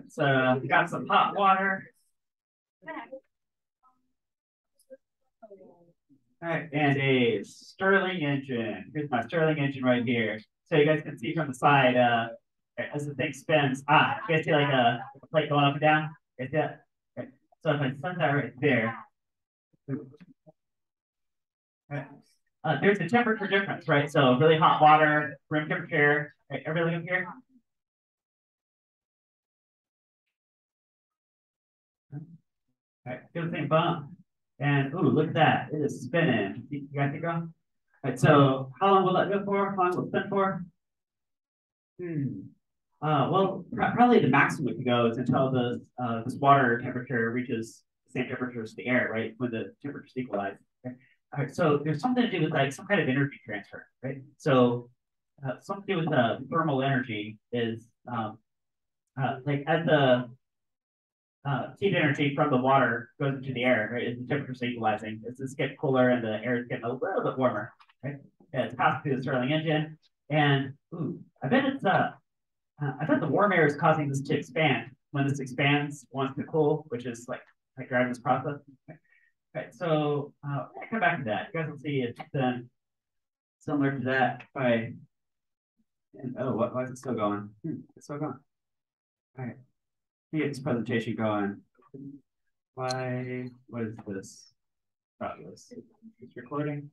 So we got some hot water. All right, and a Stirling engine. Here's my Stirling engine right here. So you guys can see from the side as the thing spins. You guys see like a plate going up and down? You guys see that? Okay. So if I set that right there, there's a temperature difference, right? So really hot water, room temperature. Right, everybody up here? All right, feel the same bump. And ooh, look at that. It is spinning. You guys think go? All right, so how long will that go for? How long will it spin for? Well, probably the maximum it could go is until this water temperature reaches the same temperature as the air, right? When the temperatures equalize. Okay? All right, so there's something to do with like some kind of energy transfer, right? So something to do with thermal energy is like as the heat energy from the water goes into the air, right? As the temperature's equalizing, as this gets cooler and the air is getting a little bit warmer, right? Yeah, it's passing through the Stirling engine, and ooh, I bet the warm air is causing this to expand. When this expands, it wants to cool, which is like driving this process. Okay, so I'll come back to that. You guys will see it's then similar to that by. And, oh, why is it still going? It's still going. All right. Get this presentation going. Why? What is this? This. It's recording.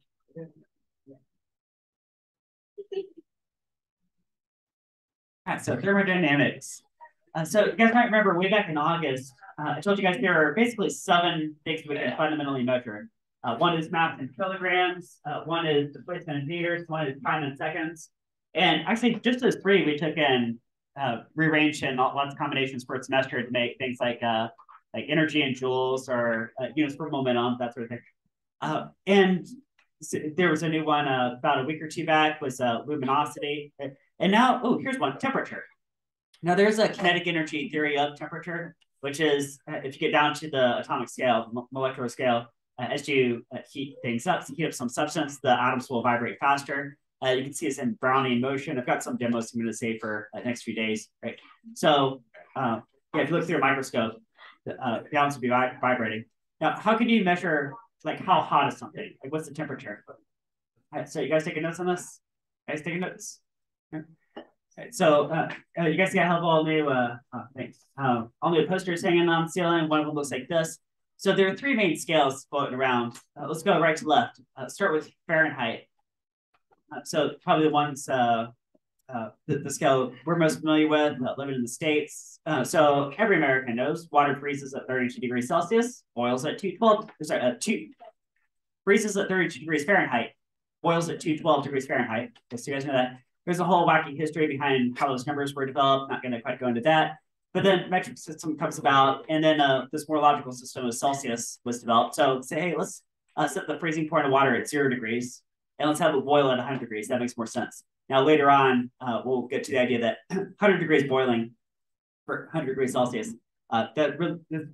So thermodynamics. So you guys might remember way back in August, I told you guys there are basically 7 things we can fundamentally measure. One is mass in kilograms, one is displacement in meters, one is time in seconds. And actually, just those 3 we took in rearranged in lots of combinations for a semester to make things like energy in joules or units per momentum, that sort of thing. And so there was a new one about a week or 2 back, was luminosity. And now, oh, here's one, temperature. Now there's a kinetic energy theory of temperature, which is if you get down to the atomic scale, molecular scale, as you heat things up, heat up some substance, the atoms will vibrate faster. You can see this in Brownian motion. I've got some demos I'm going to save for the next few days, right? So yeah, if you look through a microscope, the atoms will be vibrating. Now, how can you measure like how hot is something? Like what's the temperature? All right, so you guys taking notes on this? You guys taking notes? Right, so you guys got all new thanks. All new posters hanging on the ceiling. One of them looks like this. So there are 3 main scales floating around. Let's go right to left. Start with Fahrenheit. So probably the ones the scale we're most familiar with, living in the States. So every American knows water freezes at 32 degrees Celsius, boils at 2 freezes at 32 degrees Fahrenheit, boils at 212 degrees Fahrenheit. Okay, so you guys know that. There's a whole wacky history behind how those numbers were developed. Not going to quite go into that. But then metric system comes about, and then this more logical system of Celsius was developed. So say, hey, let's set the freezing point of water at 0 degrees, and let's have it boil at 100 degrees. That makes more sense. Now, later on, we'll get to the idea that 100 degrees boiling for 100 degrees Celsius, that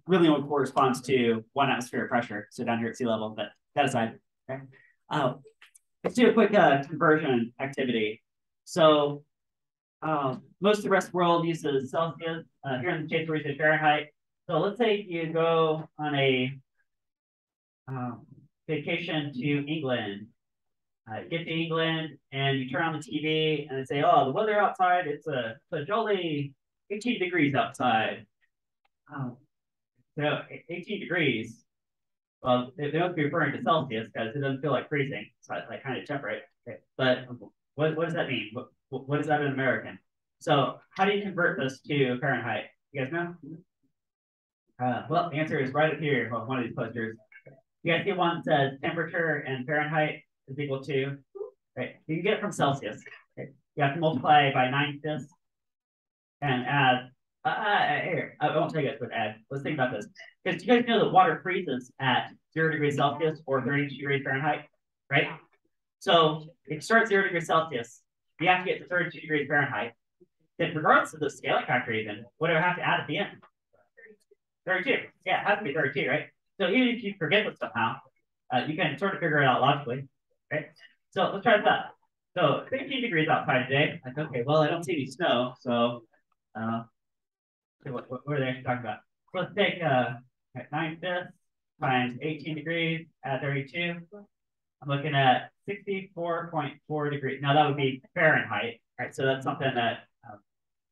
really only corresponds to 1 atmosphere of pressure. So down here at sea level, but that aside, okay. Let's do a quick conversion activity. So most of the rest of the world uses Celsius. Here in the States, we use Fahrenheit. So let's say you go on a vacation to England. Get to England and you turn on the TV and they say, oh, the weather outside, it's a jolly 18 degrees outside. So 18 degrees, well, they must be referring to Celsius because it doesn't feel like freezing. So it's like kind of temperate. Okay. But what does that mean? What is that in American? So how do you convert this to Fahrenheit? You guys know? Well, the answer is right up here on one of these posters. You guys see one that says temperature and Fahrenheit is equal to, right? You can get it from Celsius. Okay? You have to multiply by 9/5 and add, here, I won't tell you guys what to add. Let's think about this. Because you guys know that water freezes at 0 degrees Celsius or 32 degrees Fahrenheit, right? So if you start at 0 degrees Celsius, you have to get to 32 degrees Fahrenheit. Then regardless of the scaling factor even, what do I have to add at the end? 32. Yeah, it has to be 32, right? So even if you forget this somehow, you can sort of figure it out logically, right? So let's try this out. So 15 degrees outside today. Like, okay, well, I don't see any snow, so what are they actually talking about? So let's take 9/5 times 18 degrees at 32. I'm looking at 64.4 degrees. Now that would be Fahrenheit, right? So that's something that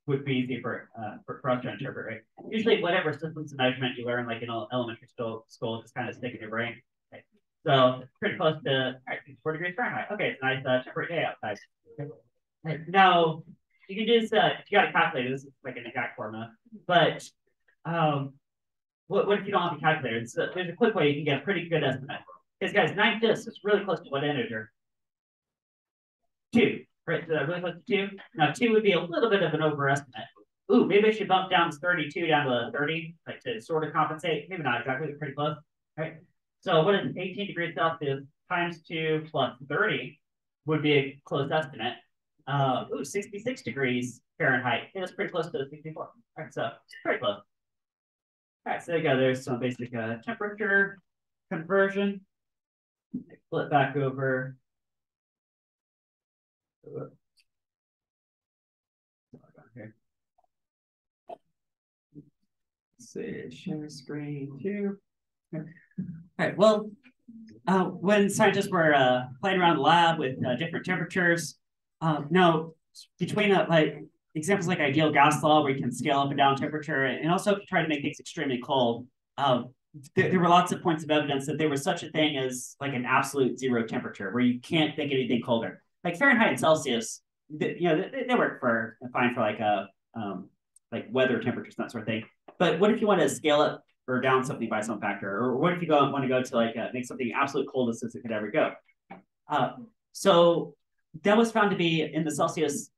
would be easy for us to interpret, right? Usually, whatever systems of measurement you learn, like in elementary school, just kind of stick in your brain. Okay. So it's pretty close to 4 degrees Fahrenheit. Okay, it's a nice temperate day outside. Okay. Now you can just if you got a calculator, this is like an exact formula. But what if you don't have a calculator? There's a quick way you can get a pretty good estimate. Because guys, 9/5 is really close to what integer? 2. Right, so really close to 2. Now 2 would be a little bit of an overestimate. Ooh, maybe I should bump down 32 down to 30, like to sort of compensate. Maybe not exactly, but pretty close. Right. So what is 18 degrees Celsius times 2 plus 30 would be a close estimate. 66 degrees Fahrenheit. It was pretty close to 64. All right, so pretty close. All right, so there you go. There's some basic temperature conversion. Flip back over. Here. Let's see, share screen too. All right, well, when scientists were playing around the lab with different temperatures, now between like examples like ideal gas law, where you can scale up and down temperature, and also if you try to make things extremely cold, there were lots of points of evidence that there was such a thing as like an absolute zero temperature, where you can't think anything colder. Like Fahrenheit and Celsius, they work fine for like weather temperatures and that sort of thing. But what if you want to scale up or down something by some factor, or what if you want to go to like make something absolute coldest as it could ever go? So that was found to be in the Celsius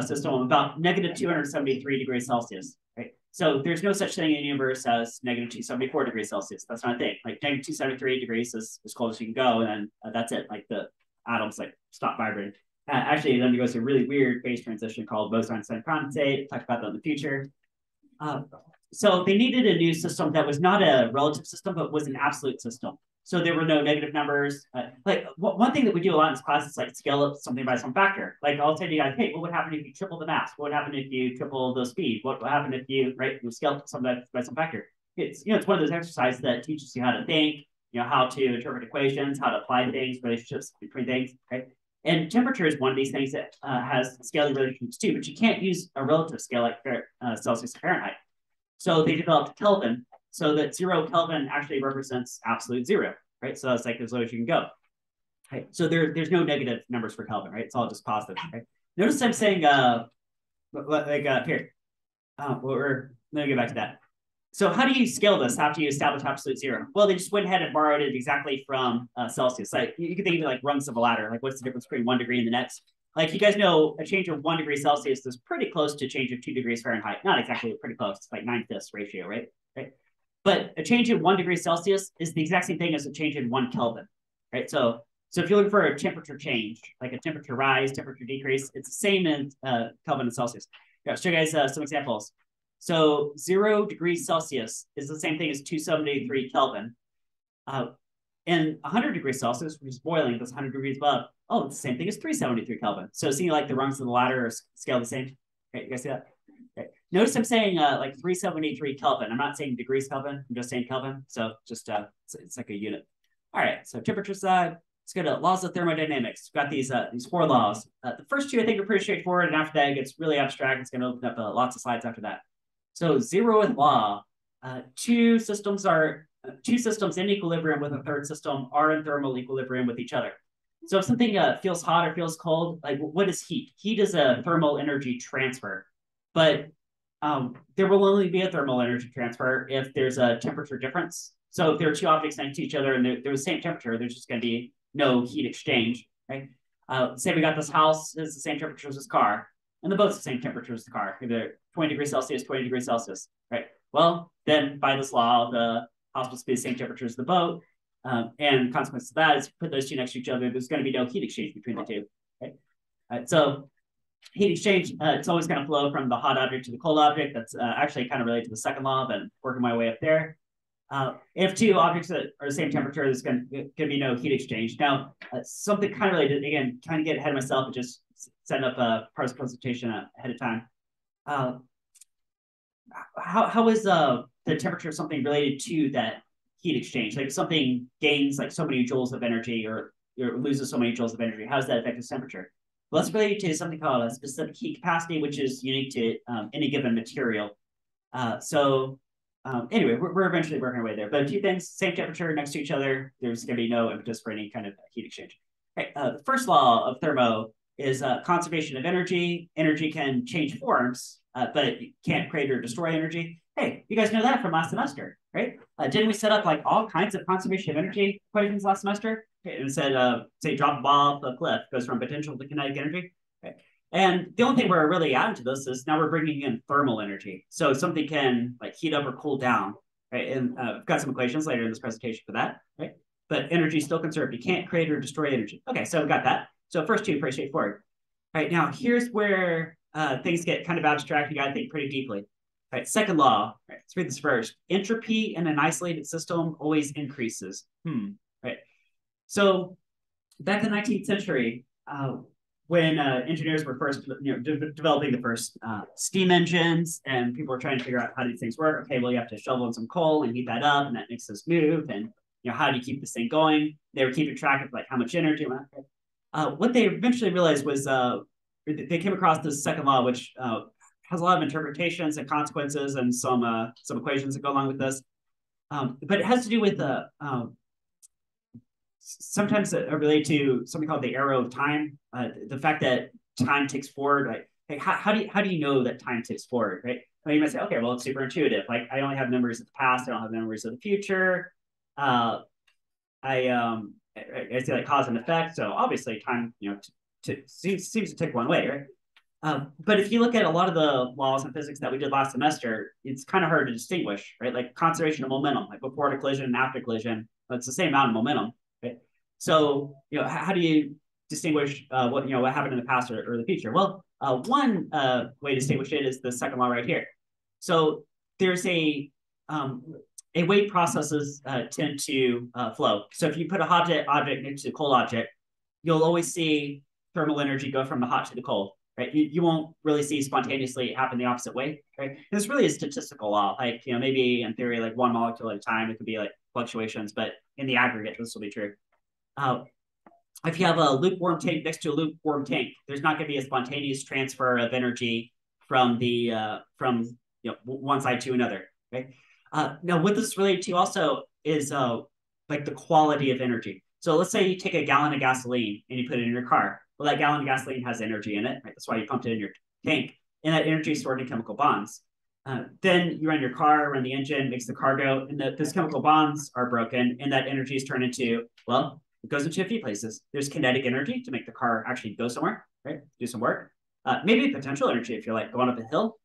system about negative 273 degrees Celsius. Right. So there's no such thing in the universe as negative 274 degrees Celsius. That's not a thing. Like negative 273 degrees is as cold as you can go, and then that's it. Like the atoms like stop vibrating. Actually, it undergoes a really weird phase transition called Bose-Einstein condensate. Talk about that in the future. So they needed a new system that was not a relative system, but was an absolute system. So there were no negative numbers. Like one thing that we do a lot in this class is like scale up something by some factor. Like I'll tell you guys, hey, what would happen if you triple the mass? What would happen if you triple the speed? What would happen if you scale up something by some factor? It's it's one of those exercises that teaches you how to think, how to interpret equations, how to apply things, relationships between things, right? And temperature is one of these things that has scaling relationships too, but you can't use a relative scale like Celsius and Fahrenheit. So they developed Kelvin, so that 0 Kelvin actually represents absolute zero, right? So it's like as low as you can go. Right? So there's no negative numbers for Kelvin, right? It's all just positive. Right? Notice I'm saying here. Let me get back to that. So how do you scale this after you establish absolute zero? Well, they just went ahead and borrowed it exactly from Celsius. Like you can think of it like rungs of a ladder. Like what's the difference between 1 degree and the next? Like you guys know, a change of 1 degree Celsius is pretty close to a change of 2 degrees Fahrenheit. Not exactly, but pretty close. It's like 9/5 ratio, right? But a change in 1 degree Celsius is the exact same thing as a change in 1 Kelvin, right? So if you're looking for a temperature change, like a temperature rise, temperature decrease, it's the same in Kelvin and Celsius. Yeah, I'll show you guys some examples. So 0 degrees Celsius is the same thing as 273 Kelvin. And 100 degrees Celsius, which is boiling, that's 100 degrees above. Oh, it's the same thing as 373 Kelvin. So seeing like the rungs of the ladder are scale the same. Okay, you guys see that? Okay. Notice I'm saying like 373 Kelvin. I'm not saying degrees Kelvin. I'm just saying Kelvin. So just it's like a unit. All right. So temperature side. Let's go to laws of thermodynamics. We've got these 4 laws. The first 2 I think are pretty straightforward, and after that it gets really abstract. It's going to open up lots of slides after that. So 0th law. Two systems in equilibrium with a third system are in thermal equilibrium with each other. So if something feels hot or feels cold, like what is heat? Heat is a thermal energy transfer, but there will only be a thermal energy transfer if there's a temperature difference. So if there are 2 objects next to each other and they're the same temperature, there's just going to be no heat exchange, right? Say we got this house, it's the same temperature as this car, and they're both the same temperature as the car. They're 20 degrees Celsius, 20 degrees Celsius, right? Well, then by this law, the house must be the same temperature as the boat. And consequence of that is put those 2 next to each other, there's going to be no heat exchange between the 2. Right? So heat exchange, it's always going to flow from the hot object to the cold object. That's actually kind of related to the second law, but I'm working my way up there. If two objects that are the same temperature, there's going to be no heat exchange. Now, something kind of related, again, trying to get ahead of myself and just setting up a part of the presentation ahead of time. How is the temperature of something related to that heat exchange? Like if something gains like so many joules of energy or loses so many joules of energy, how does that affect its temperature? Well, that's related to something called a specific heat capacity, which is unique to any given material. Anyway, we're eventually working our way there. But two things, same temperature next to each other, there's going to be no impetus for any kind of heat exchange. Okay, the first law of thermo is conservation of energy. Energy can change forms, but it can't create or destroy energy. Hey, you guys know that from last semester, right? Didn't we set up like all kinds of conservation of energy equations last semester? Okay, and said, say, drop a ball off a cliff, goes from potential to kinetic energy. Okay. And the only thing we're really adding to this is now we're bringing in thermal energy. So something can like heat up or cool down, right? And I've got some equations later in this presentation for that, right? But energy is still conserved. You can't create or destroy energy. Okay, so we got that. So first two, pretty straightforward. All right, now here's where things get kind of abstract. You got to think pretty deeply. All right, second law. Right, let's read this first. Entropy in an isolated system always increases. Right. So back in the 19th century, when engineers were first, developing the first steam engines, and people were trying to figure out how these things work. Okay, well, you have to shovel in some coal and heat that up, and that makes this move. And how do you keep this thing going? They were keeping track of like how much energy. What they eventually realized was they came across this second law, which has a lot of interpretations and consequences, and some equations that go along with this. But it has to do with sometimes related to something called the arrow of time. The fact that time ticks forward. Right? Like how do you know that time ticks forward? Right? I mean, you might say, okay, well, it's super intuitive. Like I only have memories of the past. I don't have memories of the future. I see like cause and effect. So obviously, time seems to tick one way, right? But if you look at a lot of the laws in physics that we did last semester, it's kind of hard to distinguish, right? Like conservation of momentum, like before the collision and after collision, it's the same amount of momentum. Right? So, how do you distinguish what happened in the past or the future? Well, one way to distinguish it is the second law right here. So there's a way processes tend to flow. So if you put a hot object next to a cold object, you'll always see thermal energy go from the hot to the cold. Right? You won't really see spontaneously happen the opposite way. Right? And it's really a statistical law. Like maybe in theory, like one molecule at a time, it could be like fluctuations, but in the aggregate, this will be true. If you have a lukewarm tank next to a lukewarm tank, there's not going to be a spontaneous transfer of energy from one side to another. Right? Now, what this is related to also is like the quality of energy. So let's say you take a gallon of gasoline and you put it in your car. Well, that gallon of gasoline has energy in it. Right? That's why you pumped it in your tank. And that energy is stored in chemical bonds. Then you run your car, run the engine, makes the car go, and those chemical bonds are broken, and that energy is turned into, well, it goes into a few places. There's kinetic energy to make the car actually go somewhere, right? Do some work. Maybe potential energy if you're like going up a hill.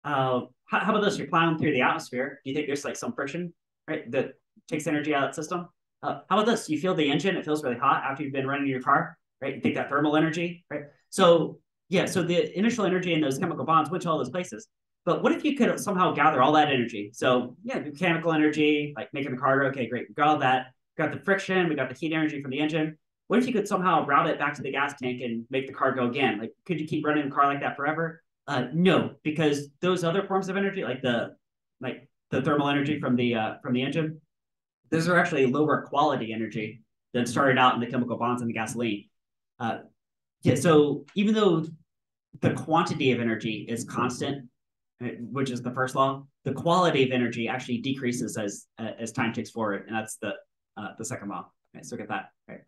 How about this? You're plowing through the atmosphere. Do you think there's like some friction, right, that takes energy out of the system? How about this? You feel the engine, it feels really hot after you've been running your car, right? You think that thermal energy, right? So yeah, so the initial energy in those chemical bonds went to all those places. But what if you could somehow gather all that energy? So yeah, mechanical energy, like making the car go, okay, great, we got all that. We got the friction, we got the heat energy from the engine. What if you could somehow route it back to the gas tank and make the car go again? Like, could you keep running the car like that forever? No, because those other forms of energy, like the thermal energy from the engine, those are actually lower quality energy than started out in the chemical bonds in the gasoline. Yeah, so even though the quantity of energy is constant, which is the first law, the quality of energy actually decreases as time ticks forward, and that's the second law. Right, so get that right.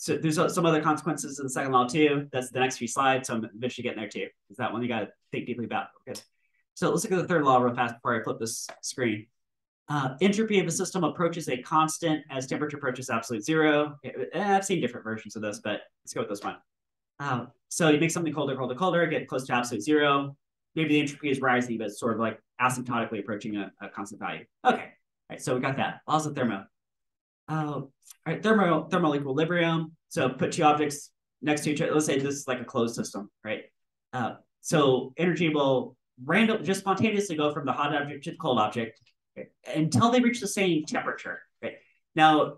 So there's some other consequences of the second law too. That's the next few slides. So I'm eventually getting there too. Is that one you got to think deeply about? Okay. So let's look at the third law real fast before I flip this screen. Entropy of a system approaches a constant as temperature approaches absolute zero. I've seen different versions of this, but let's go with this one. So you make something colder, colder, colder, get close to absolute zero. Maybe the entropy is rising, but it's sort of like asymptotically approaching a constant value. Okay, all right, so we got that. Laws of thermo. All right, thermal equilibrium. So put two objects next to each other. Let's say this is like a closed system, right? So energy will just spontaneously go from the hot object to the cold object. okay, until they reach the same temperature. Right? Now,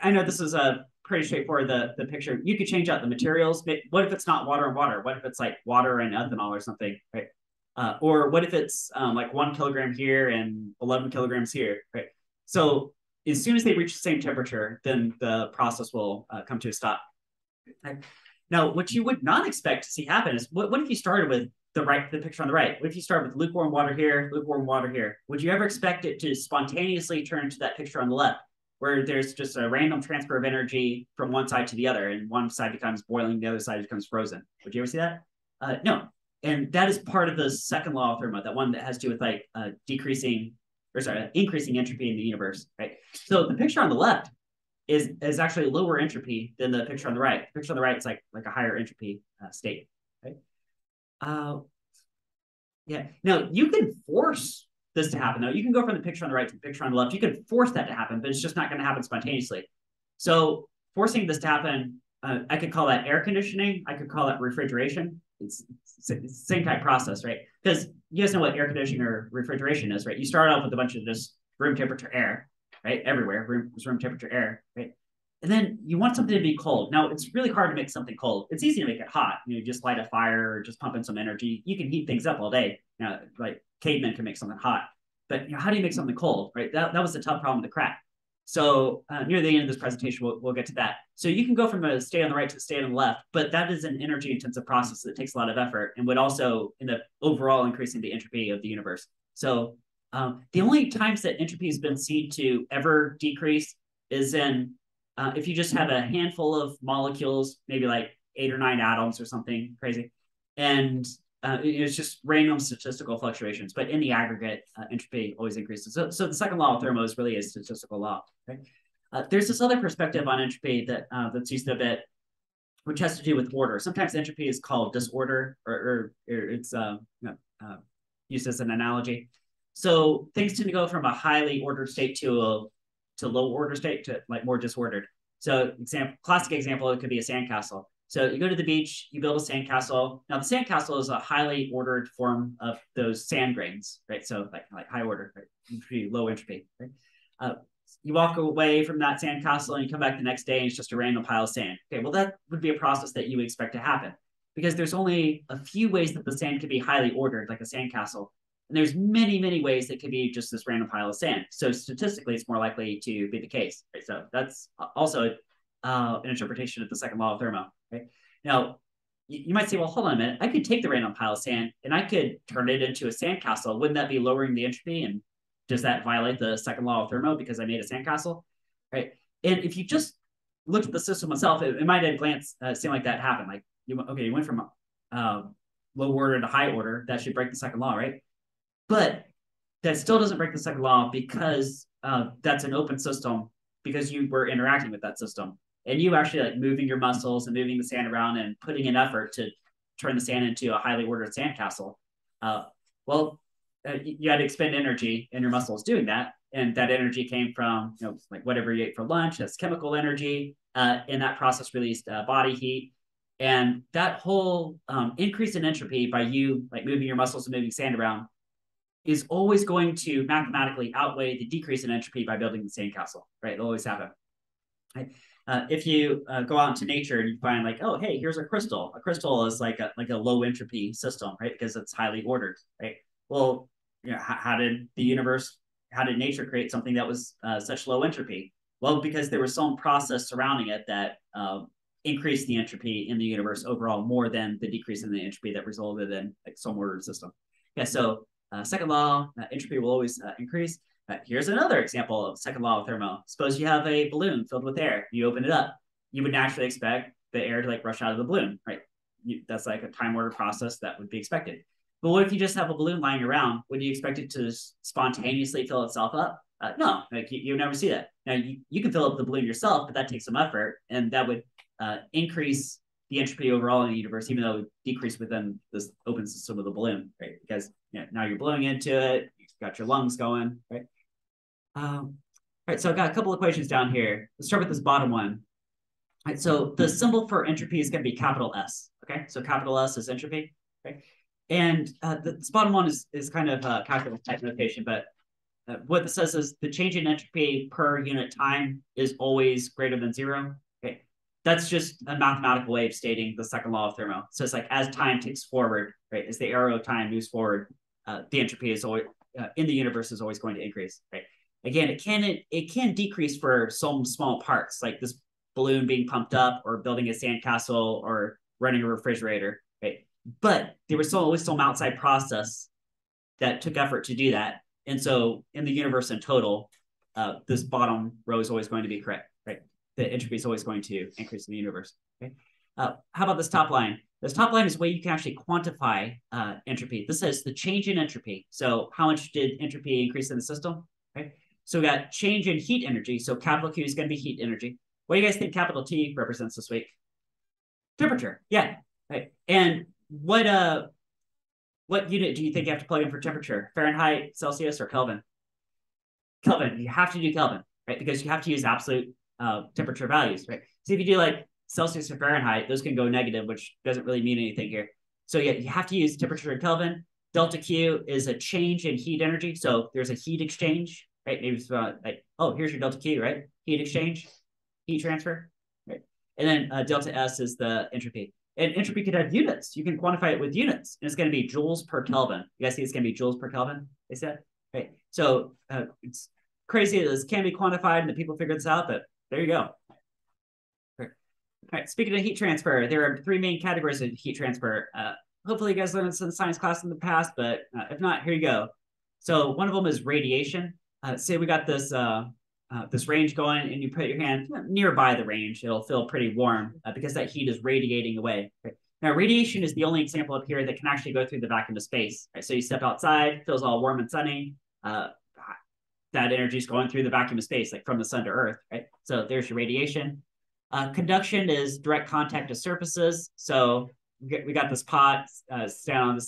I know this is a pretty straightforward, the picture. You could change out the materials. What if it's not water and water? What if it's like water and ethanol or something, right? Or what if it's like 1 kilogram here and 11 kilograms here, right? So as soon as they reach the same temperature, then the process will come to a stop. Right? Now, what you would not expect to see happen is what if you started with the picture on the right? What if you start with lukewarm water here, lukewarm water here? Would you ever expect it to spontaneously turn to that picture on the left, where there's just a random transfer of energy from one side to the other, and one side becomes boiling, the other side becomes frozen? Would you ever see that? No. And that is part of the second law of thermo, that one that has to do with like increasing entropy in the universe, right? So the picture on the left is actually lower entropy than the picture on the right. The picture on the right is like a higher entropy state, right? Yeah. Now you can force this to happen. Though you can go from the picture on the right to the picture on the left. You can force that to happen, but it's just not going to happen spontaneously. So forcing this to happen, I could call that air conditioning. I could call that refrigeration. It's the same type process, right? Because you guys know what air conditioning or refrigeration is, right? You start off with a bunch of just room temperature air, right? Everywhere, room temperature air, right? And then you want something to be cold. Now, it's really hard to make something cold. It's easy to make it hot. Just light a fire or just pump in some energy. You can heat things up all day. Like cavemen can make something hot. But how do you make something cold, right? That was the tough problem to crack. So near the end of this presentation, we'll get to that. So you can go from a state on the right to a state on the left, but that is an energy-intensive process that takes a lot of effort and would also end up overall increasing the entropy of the universe. So the only times that entropy has been seen to ever decrease is in if you just have a handful of molecules, maybe like 8 or 9 atoms or something crazy, and it's just random statistical fluctuations. But in the aggregate, entropy always increases. So the second law of thermo is really a statistical law. Right? There's this other perspective on entropy that's used a bit, which has to do with order. Sometimes entropy is called disorder, or it's used as an analogy. So things tend to go from a highly ordered state to low order state to like more disordered. So classic example, it could be a sandcastle. So you go to the beach, you build a sandcastle. Now the sandcastle is a highly ordered form of those sand grains, right? So like high order, right? Pretty low entropy, right? You walk away from that sandcastle and you come back the next day and it's just a random pile of sand. Okay, well that would be a process that you would expect to happen because there's only a few ways that the sand can be highly ordered, like a sandcastle. And there's many, many ways that could be just this random pile of sand. So statistically, it's more likely to be the case. Right? So that's also an interpretation of the second law of thermo. Right? Now, you might say, well, hold on a minute. I could take the random pile of sand and I could turn it into a sandcastle. Wouldn't that be lowering the entropy? And does that violate the second law of thermo because I made a sandcastle? Right? And if you just looked at the system itself, it might at a glance seem like that happened. Like, you went from low order to high order. That should break the second law, right? But that still doesn't break the second law because that's an open system because you were interacting with that system. And you actually like moving your muscles and moving the sand around and putting in effort to turn the sand into a highly ordered sandcastle. You had to expend energy in your muscles doing that. And that energy came from, like whatever you ate for lunch, that's chemical energy. And that process released body heat. And that whole increase in entropy by you like moving your muscles and moving sand around is always going to mathematically outweigh the decrease in entropy by building the sandcastle, right? It'll always happen. Right? If you go out into nature and you find like, oh, hey, here's a crystal. A crystal is like a low entropy system, right? Because it's highly ordered, right? Well, how did nature create something that was such low entropy? Well, because there was some process surrounding it that increased the entropy in the universe overall more than the decrease in the entropy that resulted in like some ordered system. Yeah, so second law, entropy will always increase. Here's another example of second law of thermo. Suppose you have a balloon filled with air. You open it up. You would naturally expect the air to like rush out of the balloon, right? That's like a time order process that would be expected. But what if you just have a balloon lying around? Would you expect it to spontaneously fill itself up? No, like you never see that. Now you can fill up the balloon yourself, but that takes some effort, and that would increase the entropy overall in the universe, even though it would decrease within this open system of the balloon, right? Because now you're blowing into it, you've got your lungs going, right? All right, so I've got a couple equations down here. Let's start with this bottom one. All right, so the symbol for entropy is going to be capital S. Okay, so capital S is entropy. Okay, and this bottom one is kind of calculus type notation, but what this says is the change in entropy per unit time is always greater than zero. Okay, that's just a mathematical way of stating the second law of thermo. So it's like as time ticks forward, right, as the arrow of time moves forward, the entropy is always in the universe is always going to increase. Right. Again, it can decrease for some small parts, like this balloon being pumped up, or building a sandcastle, or running a refrigerator. Right. But there was always some outside process that took effort to do that. And so in the universe in total, this bottom row is always going to be correct, right? The entropy is always going to increase in the universe. Okay. How about this top line? This top line is a way you can actually quantify entropy. This says the change in entropy. So how much did entropy increase in the system? Right. So we got change in heat energy. So capital Q is going to be heat energy. What do you guys think capital T represents this week? Temperature. Yeah. Right. And what unit do you think you have to plug in for temperature? Fahrenheit, Celsius, or Kelvin? Kelvin. You have to do Kelvin, right? Because you have to use absolute temperature values, right? So if you do like Celsius or Fahrenheit, those can go negative, which doesn't really mean anything here. So yeah, you have to use temperature in Kelvin. Delta Q is a change in heat energy. So there's a heat exchange, right? Maybe it's like, oh, here's your delta Q, right? Heat exchange, heat transfer, right? And then delta S is the entropy. And entropy could have units. You can quantify it with units. And it's going to be joules per Kelvin. You guys see it's going to be joules per Kelvin, they said? Right. So it's crazy that this can be quantified and that people figure this out, but there you go. All right. Speaking of heat transfer, there are three main categories of heat transfer. Hopefully you guys learned this in science class in the past, but if not, here you go. So one of them is radiation. Say we got this this range going, and you put your hand nearby the range, it'll feel pretty warm because that heat is radiating away. Right? Now, radiation is the only example up here that can actually go through the vacuum of space. Right? So you step outside, feels all warm and sunny. That energy is going through the vacuum of space, like from the sun to Earth. Right? So there's your radiation. Conduction is direct contact to surfaces. So we got this pot stand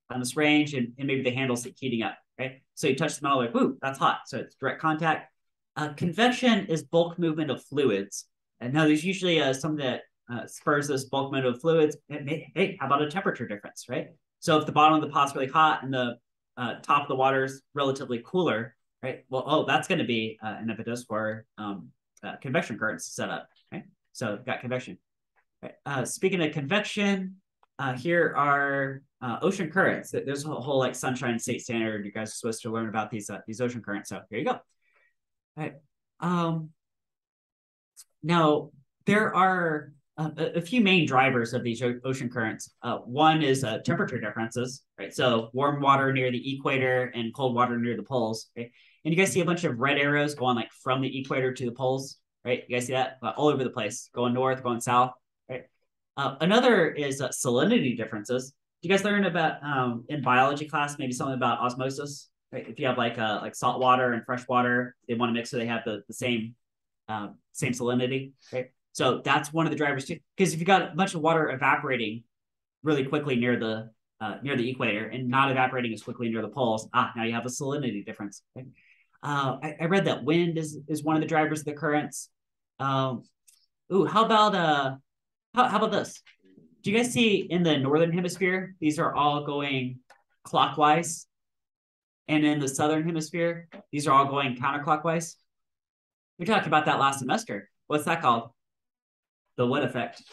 on this range, and maybe the handle's heating up. Right? So you touch the metal, like, ooh, that's hot. So it's direct contact. Convection is bulk movement of fluids. And now there's usually something that spurs this bulk movement of fluids. Hey, how about a temperature difference, right? So if the bottom of the pot's really hot and the top of the water is relatively cooler, right? Well, oh, that's going to be an impetus for convection currents set up, right? So we've got convection. Right? Speaking of convection, here are ocean currents. There's a whole like sunshine state standard. You guys are supposed to learn about these ocean currents. So here you go. All right. Now, there are a few main drivers of these ocean currents. One is temperature differences, right? So warm water near the equator and cold water near the poles. Right? And you guys see a bunch of red arrows going like from the equator to the poles, right? You guys see that all over the place, going north, going south, right? Another is salinity differences. Do you guys learn about in biology class maybe something about osmosis? Right? If you have like salt water and fresh water, they want to mix so they have the same salinity, right? So that's one of the drivers too. Because if you got a bunch of water evaporating really quickly near the equator and not evaporating as quickly near the poles, now you have a salinity difference. Right? I read that wind is one of the drivers of the currents. How about this? Do you guys see in the northern hemisphere, these are all going clockwise? And in the southern hemisphere, these are all going counterclockwise? We talked about that last semester. What's that called? The what effect?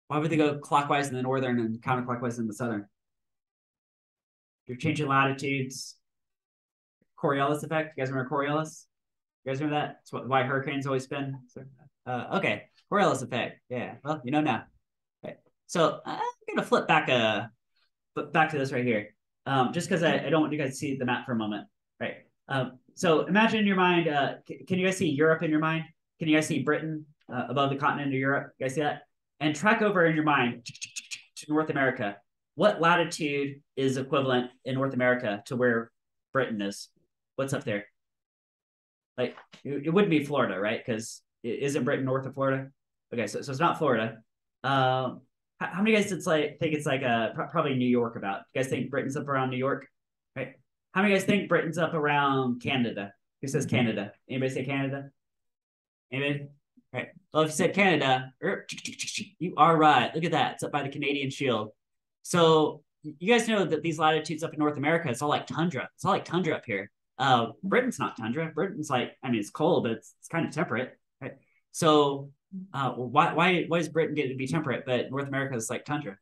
Why would they go clockwise in the northern and counterclockwise in the southern? You're changing latitudes. Coriolis effect. You guys remember Coriolis? You guys remember that? It's why hurricanes always spin. Okay, Coriolis effect. Yeah, well, you know now. Okay. So I'm gonna flip back to this right here, just because I don't want you guys to see the map for a moment, right? So imagine in your mind, can you guys see Europe in your mind? Can you guys see Britain above the continent of Europe? You guys see that? And track over in your mind to North America. What latitude is equivalent in North America to where Britain is? What's up there? Like, it wouldn't be Florida, right? Because isn't Britain north of Florida? Okay, so it's not Florida. How many guys think it's like probably New York about? You guys think Britain's up around New York? Right? How many guys think Britain's up around Canada? Who says Canada? Anybody say Canada? Anybody? All right. Well, if you said Canada, you are right. Look at that. It's up by the Canadian Shield. So you guys know that these latitudes up in North America, it's all like tundra. It's all like tundra up here. Britain's not tundra. Britain's like, I mean, it's cold, but it's kind of temperate, right? So why is Britain getting to be temperate, but North America is like tundra?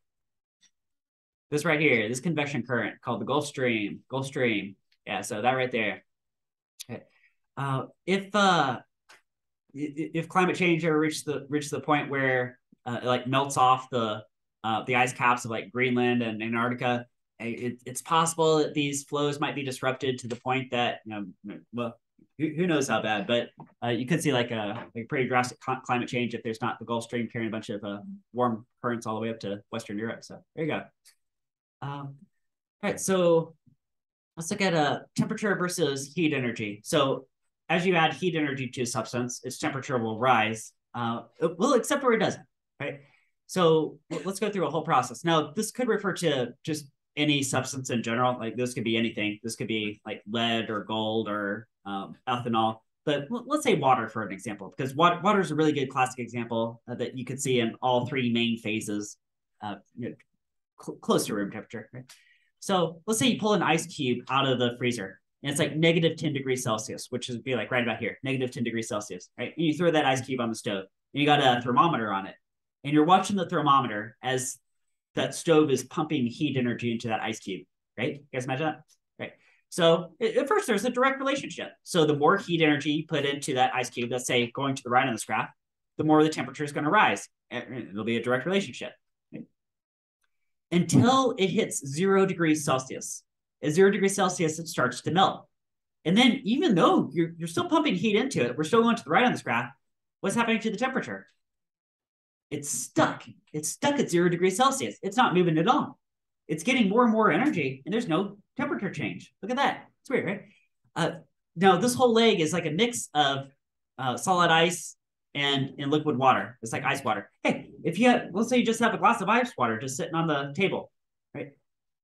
This right here, this convection current called the Gulf Stream. Gulf Stream. Yeah, so that right there. Okay. If climate change ever reaches the point where it like melts off the ice caps of like Greenland and Antarctica, it's possible that these flows might be disrupted to the point that, well, who knows how bad, but you could see like a pretty drastic climate change if there's not the Gulf Stream carrying a bunch of warm currents all the way up to Western Europe. So there you go. All right, so let's look at temperature versus heat energy. So as you add heat energy to a substance, its temperature will rise. Well, except where it doesn't, right? So let's go through a whole process. Now, this could refer to just any substance in general. Like this could be anything. This could be like lead or gold or ethanol. But let's say water for an example, because water is a really good classic example that you could see in all three main phases, close to room temperature. Right? So let's say you pull an ice cube out of the freezer, and it's like negative 10 degrees Celsius, which would be like right about here, negative 10 degrees Celsius, right? And you throw that ice cube on the stove, and you got a thermometer on it, and you're watching the thermometer as that stove is pumping heat energy into that ice cube, right? You guys imagine that? Right. So at first, there's a direct relationship. So the more heat energy you put into that ice cube, let's say going to the right on this graph, the more the temperature is going to rise. It'll be a direct relationship. Right? Until it hits 0 degrees Celsius. At 0 degrees Celsius, it starts to melt. And then even though you're still pumping heat into it, we're still going to the right on this graph, what's happening to the temperature? It's stuck. It's stuck at 0 degrees Celsius. It's not moving at all. It's getting more and more energy, and there's no temperature change. Look at that. It's weird, right? Now, this whole leg is like a mix of solid ice and liquid water. It's like ice water. Hey, if you have, let's say you just have a glass of ice water just sitting on the table, right?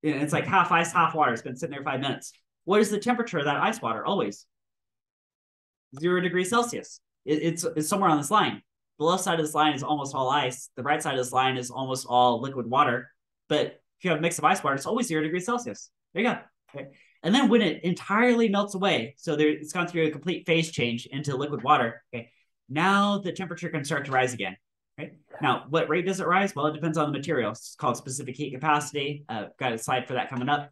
And it's like half ice, half water. It's been sitting there 5 minutes. What is the temperature of that ice water? Always 0 degrees Celsius. It's somewhere on this line. The left side of this line is almost all ice. The right side of this line is almost all liquid water. But if you have a mix of ice water, it's always 0 degrees Celsius. There you go. Okay. And then when it entirely melts away, so it's gone through a complete phase change into liquid water, okay, now the temperature can start to rise again. Right? Now, what rate does it rise? Well, it depends on the material. It's called specific heat capacity. Got a slide for that coming up.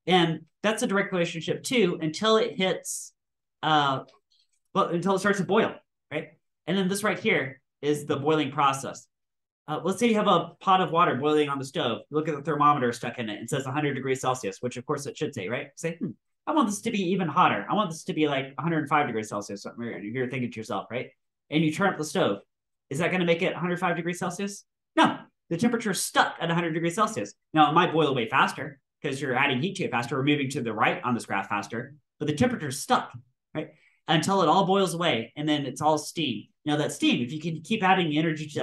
And that's a direct relationship too until it hits, until it starts to boil, right? And then this right here is the boiling process. Let's say you have a pot of water boiling on the stove. Look at the thermometer stuck in it. It says 100 degrees Celsius, which of course it should say, right? Say, I want this to be even hotter. I want this to be like 105 degrees Celsius. You're thinking to yourself, right? And you turn up the stove. Is that going to make it 105 degrees Celsius? No, the temperature is stuck at 100 degrees Celsius. Now, it might boil away faster because you're adding heat to it faster or moving to the right on this graph faster, but the temperature is stuck, right? Until it all boils away, and then it's all steam. Now, that steam, if you can keep adding energy to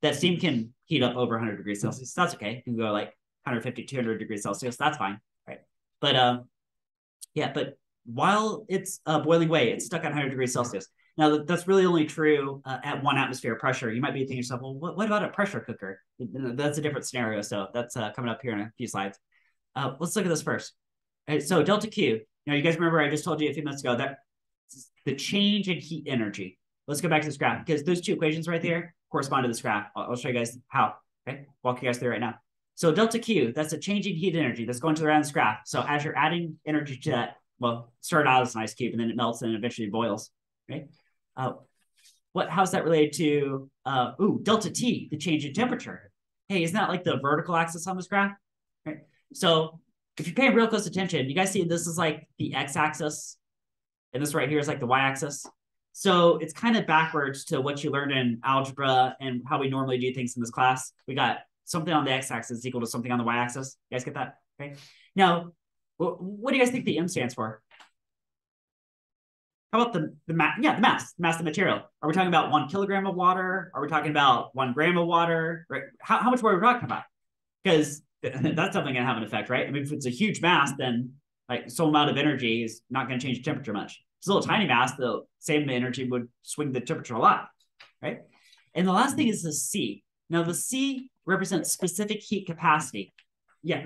that steam can heat up over 100 degrees Celsius. That's okay. You can go like 150, 200 degrees Celsius. That's fine, right? But but while it's boiling away, it's stuck at 100 degrees Celsius. Now, that's really only true at 1 atmosphere pressure. You might be thinking to yourself, well, what about a pressure cooker? That's a different scenario. So that's coming up here in a few slides. Let's look at this first. Right, so delta Q. Now, you guys remember I just told you a few minutes ago that the change in heat energy. Let's go back to this graph because those two equations right there correspond to this graph. I'll show you guys how. Okay, walk you guys through right now. So delta Q, that's a change in heat energy that's going to the right on this graph. So as you're adding energy to that, well, start out as an ice cube and then it melts and eventually boils. Right? How's that related to delta T, the change in temperature? Hey, isn't that like the vertical axis on this graph? Right? So if you're paying real close attention, you guys see this is like the x-axis, and this right here is like the y-axis. So it's kind of backwards to what you learned in algebra and how we normally do things in this class. We got something on the x-axis equal to something on the y-axis. You guys get that? Okay. Now, what do you guys think the M stands for? How about the mass? Yeah, the mass of the material. Are we talking about 1 kilogram of water? Are we talking about 1 gram of water? Right? How much water are we talking about? Because that's definitely going to have an effect, right? I mean, if it's a huge mass, then like some amount of energy is not going to change the temperature much. If it's a little tiny mass, the same energy would swing the temperature a lot, right? And the last thing is the C. Now, the C represents specific heat capacity. Yeah.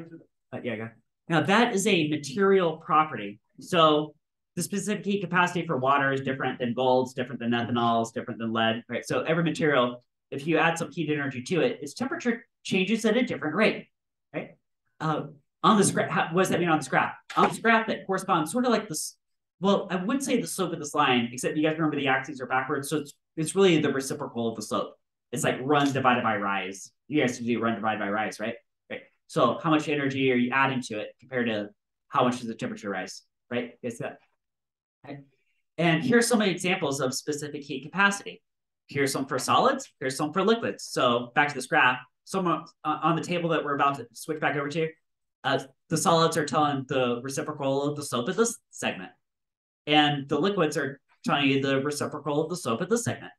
Yeah. Now that is a material property. So the specific heat capacity for water is different than gold's, different than ethanol's, different than lead, right? So every material, if you add some heat energy to it, its temperature changes at a different rate, right? On this graph, what does that mean on this graph? On this graph, that corresponds sort of like this. Well, I wouldn't say the slope of this line, except you guys remember the axes are backwards, so it's really the reciprocal of the slope. It's like run divided by rise. You guys do run divided by rise, right? Right. So how much energy are you adding to it compared to how much does the temperature rise, right? Guess that. Okay. And here's some examples of specific heat capacity. Here's some for solids. Here's some for liquids. So back to this graph. Some on the table that we're about to switch back over to, the solids are telling the reciprocal of the slope of this segment, and the liquids are telling you the reciprocal of the slope of this segment,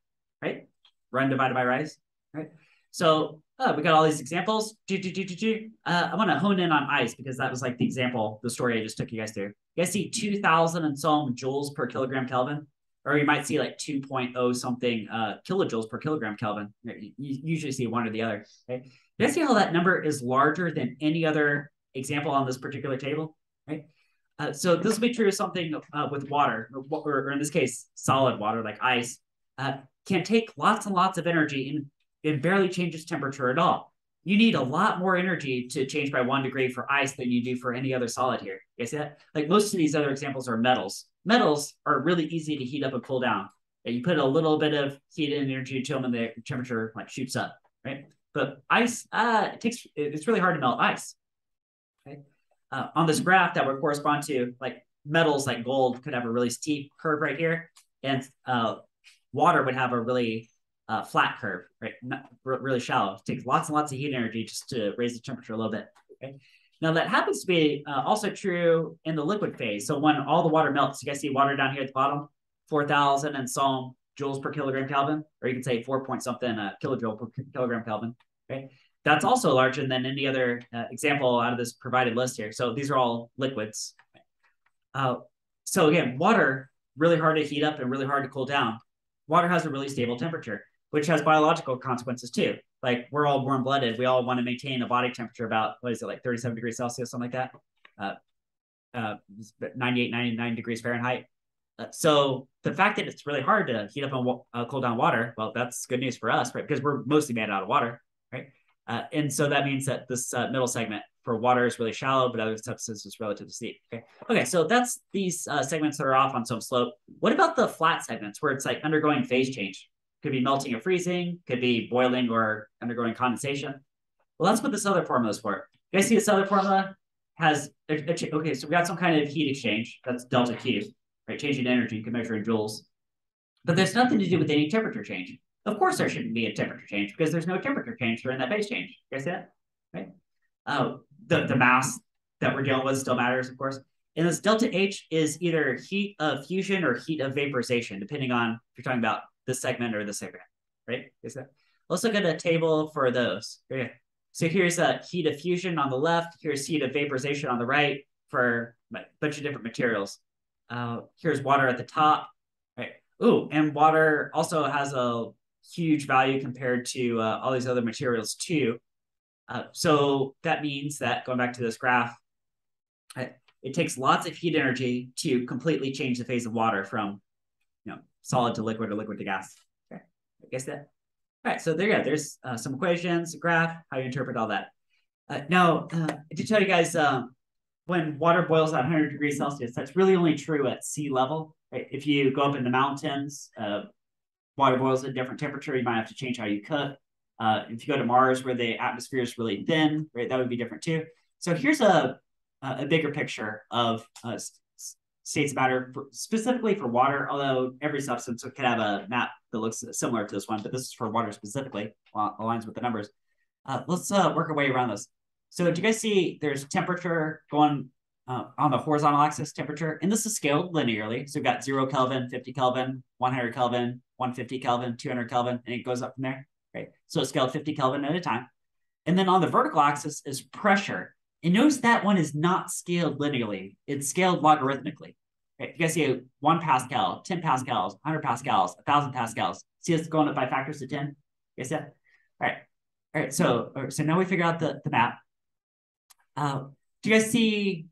right? Run divided by rise, right? So we got all these examples. I want to hone in on ice because that was like the example, the story I just took you guys through. You guys see 2,000 and some joules per kilogram Kelvin, or you might see like 2.0 something kilojoules per kilogram Kelvin. You usually see one or the other. Okay? You guys see how that number is larger than any other example on this particular table, right? So this will be true of something with water, or in this case, solid water like ice, can take lots and lots of energy and it barely changes temperature at all. You need a lot more energy to change by 1 degree for ice than you do for any other solid here. You see that? Like most of these other examples are metals. Metals are really easy to heat up and cool down. You put a little bit of heat and energy to them and the temperature like shoots up, right? But ice, it's really hard to melt ice. Okay? On this graph that would correspond to like metals like gold could have a really steep curve right here, and water would have a really flat curve, right? Not really shallow. It takes lots and lots of heat energy just to raise the temperature a little bit. Okay. Now that happens to be also true in the liquid phase. So when all the water melts, you guys see water down here at the bottom, 4,000 and some joules per kilogram Kelvin, or you can say 4 point something kilojoule per kilogram Kelvin. Okay. That's also larger than any other example out of this provided list here. So these are all liquids. So again, water, really hard to heat up and really hard to cool down. Water has a really stable temperature, which has biological consequences too. Like we're all warm-blooded. We all want to maintain a body temperature about, what is it, like 37 degrees Celsius, something like that. 98, 99 degrees Fahrenheit. So the fact that it's really hard to heat up and cool down water, well, that's good news for us, right? Because we're mostly made out of water, right? And so that means that this middle segment for water is really shallow, but other substances is relatively steep. Okay, so that's these segments that are off on some slope. What about the flat segments where it's like undergoing phase change? Could be melting or freezing, could be boiling or undergoing condensation. Well, that's what this other formula is for. You guys see this other formula has, okay, so we got some kind of heat exchange. That's delta Q, right? Changing energy, you can measure in joules. But there's nothing to do with any temperature change. Of course, there shouldn't be a temperature change because there's no temperature change during that phase change. You guys see that? Right? The mass that we're dealing with still matters, of course. And this delta H is either heat of fusion or heat of vaporization, depending on if you're talking about this segment or this segment, right? Is that? Let's look at a table for those. Okay. So here's a heat of fusion on the left. Here's heat of vaporization on the right for a bunch of different materials. Here's water at the top. Right. Ooh, and water also has a huge value compared to all these other materials too. So that means that, going back to this graph, it takes lots of heat energy to completely change the phase of water from, solid to liquid or liquid to gas. Okay, I guess that. All right, so there you go. There's some equations, a graph, how you interpret all that. Now, to tell you guys, when water boils at 100 degrees Celsius, that's really only true at sea level. Right? If you go up in the mountains, water boils at a different temperature. You might have to change how you cook. If you go to Mars, where the atmosphere is really thin, right, that would be different too. So here's a bigger picture of states of matter, specifically for water, although every substance could have a map that looks similar to this one, but this is for water specifically, aligns with the numbers. Let's work our way around this. So do you guys see there's temperature going on the horizontal axis, temperature, and this is scaled linearly. So we've got 0 Kelvin, 50 Kelvin, 100 Kelvin, 150 Kelvin, 200 Kelvin, and it goes up from there, right? So it's scaled 50 Kelvin at a time. And then on the vertical axis is pressure. And notice that one is not scaled linearly. It's scaled logarithmically. Right? You guys see 1 Pascal, 10 pascals, 100 pascals, 1,000 pascals. See it's going up by factors of 10? You guys see that? All right. So now we figure out the map. Do you guys see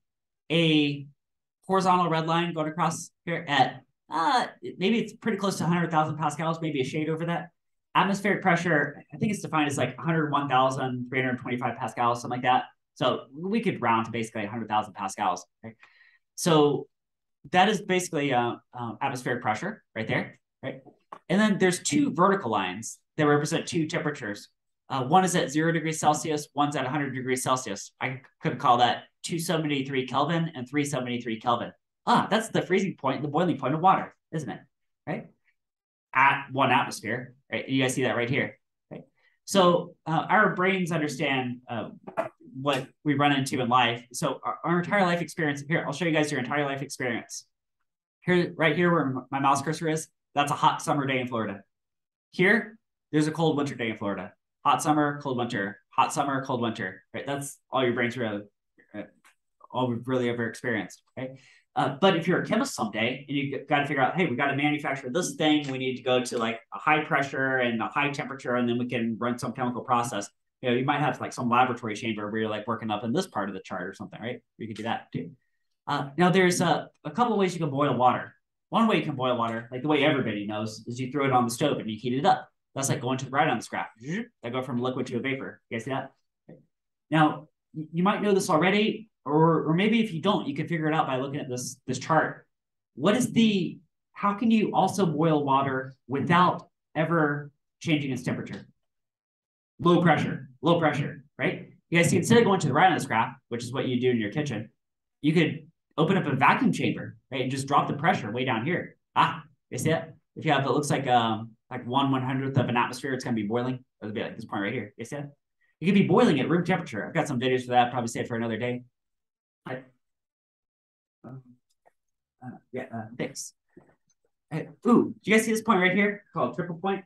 a horizontal red line going across here at maybe it's pretty close to 100,000 pascals, maybe a shade over that. Atmospheric pressure, I think it's defined as like 101,325 pascals, something like that. So we could round to basically 100,000 pascals. Right? So that is basically atmospheric pressure right there, right? And then there's two vertical lines that represent two temperatures. One is at 0 degrees Celsius, one's at 100 degrees Celsius. I could call that 273 Kelvin and 373 Kelvin. That's the freezing point, the boiling point of water, isn't it? Right? At 1 atmosphere, right? You guys see that right here, right? So our brains understand what we run into in life. So our entire life experience, here, I'll show you guys your entire life experience. Here, right here where my mouse cursor is, that's a hot summer day in Florida. Here, there's a cold winter day in Florida. Hot summer, cold winter, hot summer, cold winter, right? That's all your brains really, all we've really ever experienced, right? But if you're a chemist someday and you got to figure out, hey, we got to manufacture this thing, we need to go to like a high pressure and a high temperature, and then we can run some chemical process. You know, you might have like some laboratory chamber where you're like working up in this part of the chart or something, right? You could do that too. Now there's a couple of ways you can boil water. One way you can boil water, like the way everybody knows, is you throw it on the stove and you heat it up. That's like going to the right on this graph. They go from liquid to a vapor. You guys see that? Now, you might know this already, or maybe if you don't, you can figure it out by looking at this chart. How can you also boil water without ever changing its temperature? Low pressure, right? You guys see, instead of going to the right on this graph, which is what you do in your kitchen, you could open up a vacuum chamber, right? And just drop the pressure way down here. You see that? If you have, it looks like 1/100th of an atmosphere, it's going to be boiling. It'll be like this point right here. You see that? You could be boiling at room temperature. I've got some videos for that. Probably save for another day. Thanks. Do you guys see this point right here called triple point?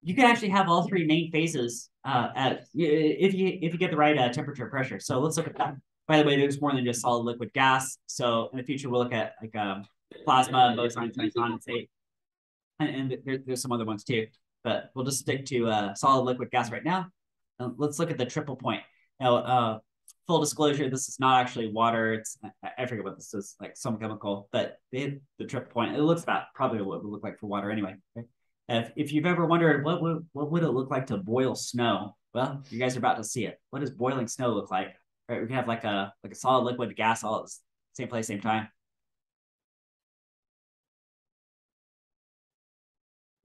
You can actually have all three main phases if you get the right temperature pressure. So let's look at that. By the way, there's more than just solid, liquid, gas. So in the future, we'll look at like plasma, boson, condensate, and there's some other ones too. But we'll just stick to solid, liquid, gas right now. Let's look at the triple point. Now, full disclosure, this is not actually water. It's I forget what this is, like some chemical, but they hit the triple point. It looks about probably what it would look like for water anyway. Okay? If you've ever wondered what would it look like to boil snow, well, you guys are about to see it. What does boiling snow look like? Right, we can have like a solid, liquid, gas all at the same place, same time.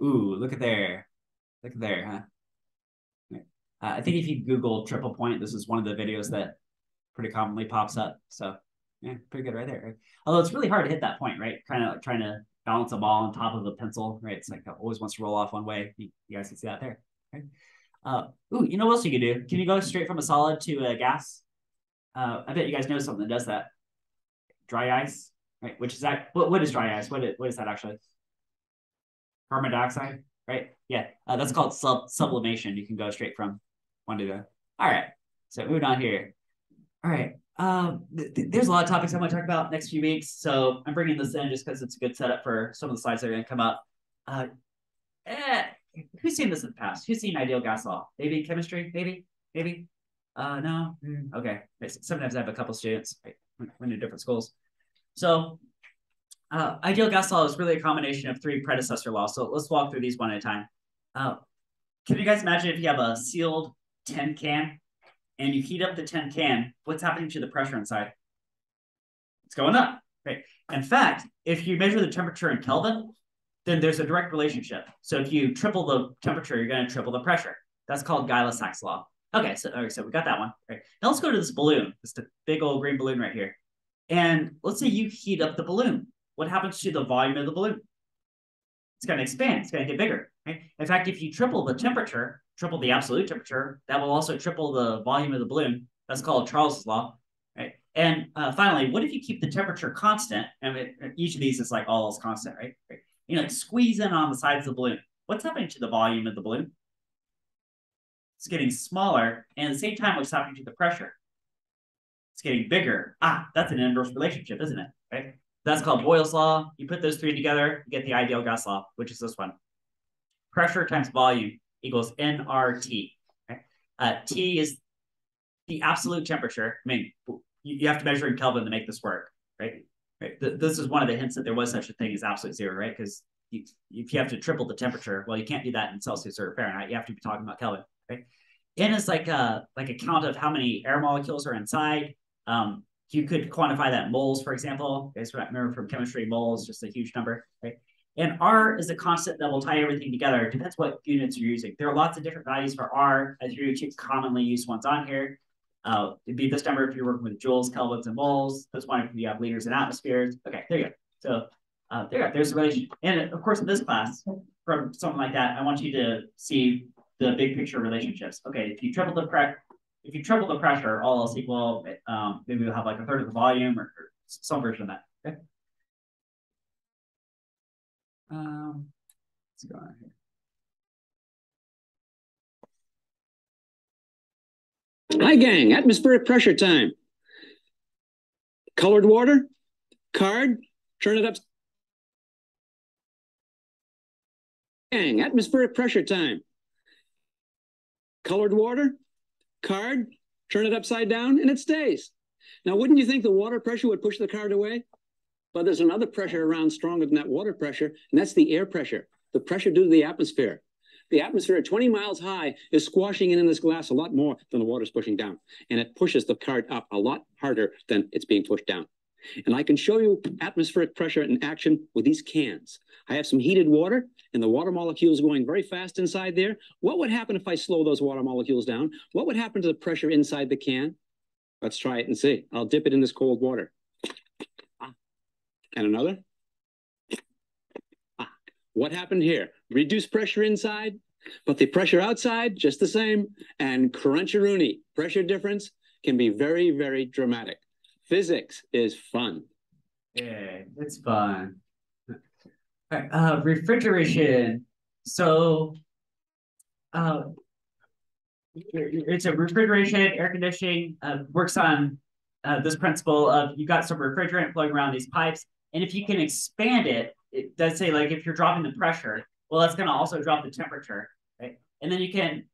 Ooh, look at there, huh? I think if you Google triple point, this is one of the videos that pretty commonly pops up. So yeah, pretty good right there. Right? Although it's really hard to hit that point, right? Kind of like trying to balance a ball on top of a pencil, right? It's like it always wants to roll off one way. You guys can see that there. Right? You know what else you can do? Can you go straight from a solid to a gas? I bet you guys know something that does that. Dry ice, right? Which is that? What is dry ice? What is that actually? Carbon dioxide, right? Yeah, that's called sublimation. You can go straight from one to the. All right, so moving on here. All right, there's a lot of topics I want to talk about next few weeks, so I'm bringing this in just because it's a good setup for some of the slides that are going to come up. Who's seen this in the past? Who's seen ideal gas law? Maybe chemistry? Maybe. No. Okay. Sometimes I have a couple students. Went to different schools. So ideal gas law is really a combination of three predecessor laws. So let's walk through these one at a time. Can you guys imagine if you have a sealed tin can and you heat up the tin can, what's happening to the pressure inside? It's going up, right? In fact, if you measure the temperature in Kelvin, then there's a direct relationship. So if you triple the temperature, you're going to triple the pressure. That's called Guy-Lussac's law. Okay, so we got that one. Right. Now let's go to this balloon. It's the big old green balloon right here. And let's say you heat up the balloon. What happens to the volume of the balloon? It's going to expand. It's going to get bigger. Right? In fact, if you triple the temperature, triple the absolute temperature, that will also triple the volume of the balloon. That's called Charles's law. Right? And finally, what if you keep the temperature constant? I mean, each of these is like all else constant, right? You know, like squeeze in on the sides of the balloon. What's happening to the volume of the balloon? It's getting smaller, and at the same time, what's happening to the pressure? It's getting bigger. That's an inverse relationship, isn't it? Right? That's called Boyle's law. You put those three together, you get the ideal gas law, which is this one. Pressure times volume equals nRT. Right? T is the absolute temperature. I mean, you have to measure in Kelvin to make this work, right? Right. This is one of the hints that there was such a thing as absolute zero, right? Because if you have to triple the temperature, well, you can't do that in Celsius or Fahrenheit. You have to be talking about Kelvin, right? N is like a count of how many air molecules are inside. You could quantify that in moles, for example. You guys remember from chemistry, moles, just a huge number, right? And R is a constant that will tie everything together. It depends what units you're using. There are lots of different values for R, as you commonly use ones on here. It'd be this number if you're working with joules, kelvins, and moles. This one if you have liters and atmospheres. Okay, there you go. So there you go. There's a relation. And of course, in this class, from something like that, I want you to see the big picture relationships. Okay, if you triple the pressure, all else equal, maybe we'll have like a third of the volume or some version of that. Okay. Let's go on here. Hi, gang. Atmospheric pressure time. Colored water, card, turn it up. Gang, atmospheric pressure time. Colored water, card, turn it upside down, and it stays. Now, wouldn't you think the water pressure would push the card away? But there's another pressure around stronger than that water pressure, and that's the air pressure, the pressure due to the atmosphere. The atmosphere at 20 miles high is squashing in this glass a lot more than the water's pushing down, and it pushes the card up a lot harder than it's being pushed down. And I can show you atmospheric pressure in action with these cans. I have some heated water, and the water molecules going very fast inside there. What would happen if I slow those water molecules down? What would happen to the pressure inside the can? Let's try it and see. I'll dip it in this cold water. And another. What happened here? Reduced pressure inside, but the pressure outside, just the same. And cruncheroonie, pressure difference can be very, very dramatic. Physics is fun. Yeah, it's fun. Refrigeration. So it's a refrigeration, air conditioning, works on this principle of you've got some refrigerant flowing around these pipes. And if you can expand it, it does say like if you're dropping the pressure, well, that's going to also drop the temperature, right? And then you can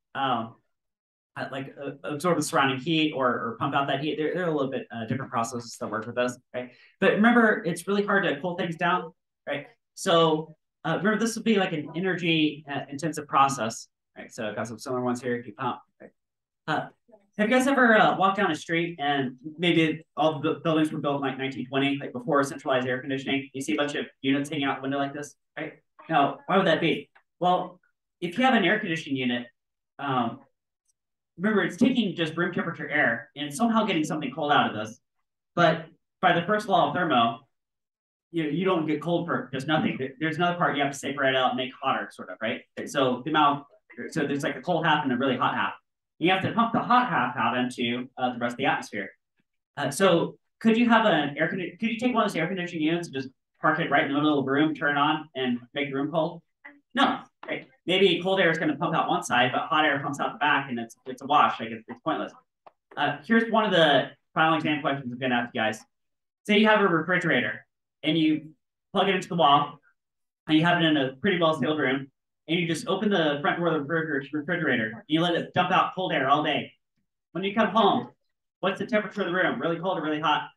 absorb the surrounding heat or pump out that heat. There are a little bit different processes that work with this, right? But remember, it's really hard to cool things down, right? So remember, this will be like an energy intensive process, right? So I've got some similar ones here if you pump, right? Have you guys ever walked down a street and maybe all the buildings were built in like 1920, like before centralized air conditioning? You see a bunch of units hanging out the window like this, right? Now, why would that be? Well, if you have an air conditioning unit, remember it's taking just room temperature air and somehow getting something cold out of this. But by the first law of thermo, you don't get cold for just nothing. There's another part you have to separate out and make hotter, sort of, right? So there's like a cold half and a really hot half. You have to pump the hot half out into the rest of the atmosphere. So could you have could you take one of those air conditioning units and just park it right in the middle of the room, turn it on, and make the room cold? No, right? Maybe cold air is going to pump out one side, but hot air pumps out the back, and it's a wash. Like it's pointless. Here's one of the final exam questions I'm going to ask you guys. Say you have a refrigerator, and you plug it into the wall, and you have it in a pretty well-sealed room, and you just open the front door of the refrigerator, and you let it dump out cold air all day. When you come home, what's the temperature of the room? Really cold or really hot?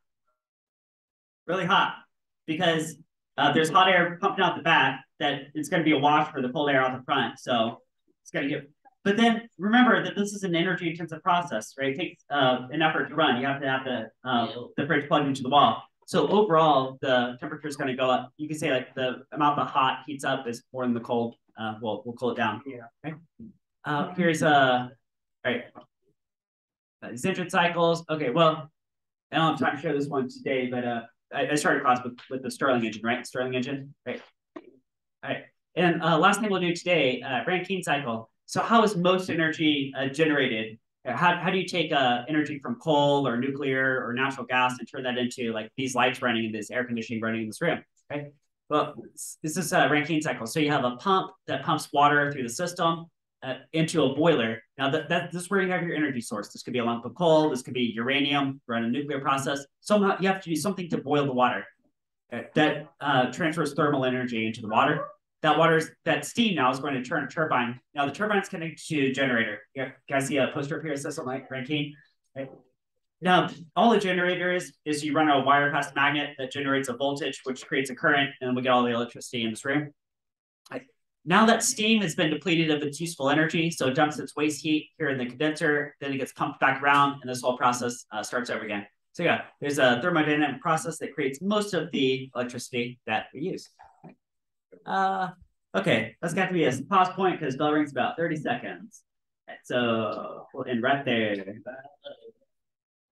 Really hot, because there's hot air pumping out the back that it's going to be a wash for the cold air out the front. So it's going to get, but then remember that this is an energy intensive process, right? It takes an effort to run. You have to have the fridge plugged into the wall. So overall, the temperature is going to go up. You can say like the amount the hot heats up is more than the cold. We'll cool it down. Yeah. Okay. Here's right. Eccentric cycles. Okay. Well, I don't have time to show this one today, but I started class with the Stirling engine, right? Stirling engine, right? All right. And last thing we'll do today, Rankine cycle. So how is most energy generated? How do you take energy from coal or nuclear or natural gas and turn that into like these lights running in this air conditioning running in this room, right? Well, this is a Rankine cycle. So you have a pump that pumps water through the system into a boiler. Now, this is where you have your energy source. This could be a lump of coal. This could be uranium, run a nuclear process. Somehow you have to do something to boil the water that transfers thermal energy into the water. That steam now is going to turn a turbine. Now, the turbine is connected to a generator. You guys see a poster up here that says something like Rankine. Right? Now, all a generator is you run a wire past a magnet that generates a voltage, which creates a current, and we get all the electricity in this room. Right? Now that steam has been depleted of its useful energy, so it dumps its waste heat here in the condenser, then it gets pumped back around, and this whole process starts over again. So yeah, there's a thermodynamic process that creates most of the electricity that we use. Okay, that's got to be a pause point because bell rings about 30 seconds. So we'll end right there.